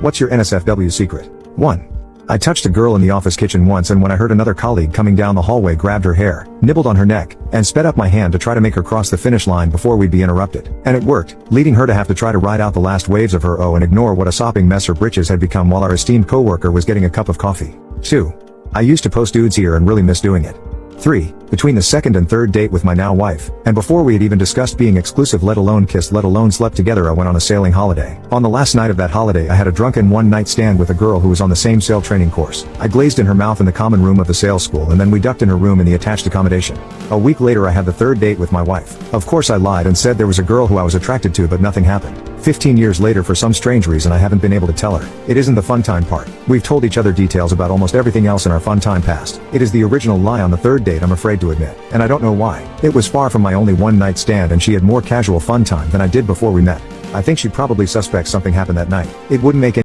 What's your NSFW secret? 1. I touched a girl in the office kitchen once, and when I heard another colleague coming down the hallway, grabbed her hair, nibbled on her neck, and sped up my hand to try to make her cross the finish line before we'd be interrupted. And it worked, leading her to have to try to ride out the last waves of her and ignore what a sopping mess her britches had become while our esteemed coworker was getting a cup of coffee. 2. I used to post dudes here and really miss doing it. 3. Between the second and third date with my now wife, and before we had even discussed being exclusive, let alone kissed, let alone slept together, I went on a sailing holiday. On the last night of that holiday, I had a drunken one-night stand with a girl who was on the same sail training course. I glazed in her mouth in the common room of the sail school, and then we ducked in her room in the attached accommodation. A week later, I had the third date with my wife. Of course I lied and said there was a girl who I was attracted to, but nothing happened. 15 years later, for some strange reason, I haven't been able to tell her. It isn't the fun time part. We've told each other details about almost everything else in our fun time past. It is the original lie on the third date, I'm afraid to admit. And I don't know why. It was far from my only one night stand, and she had more casual fun time than I did before we met. I think she'd probably suspect something happened that night. It wouldn't make any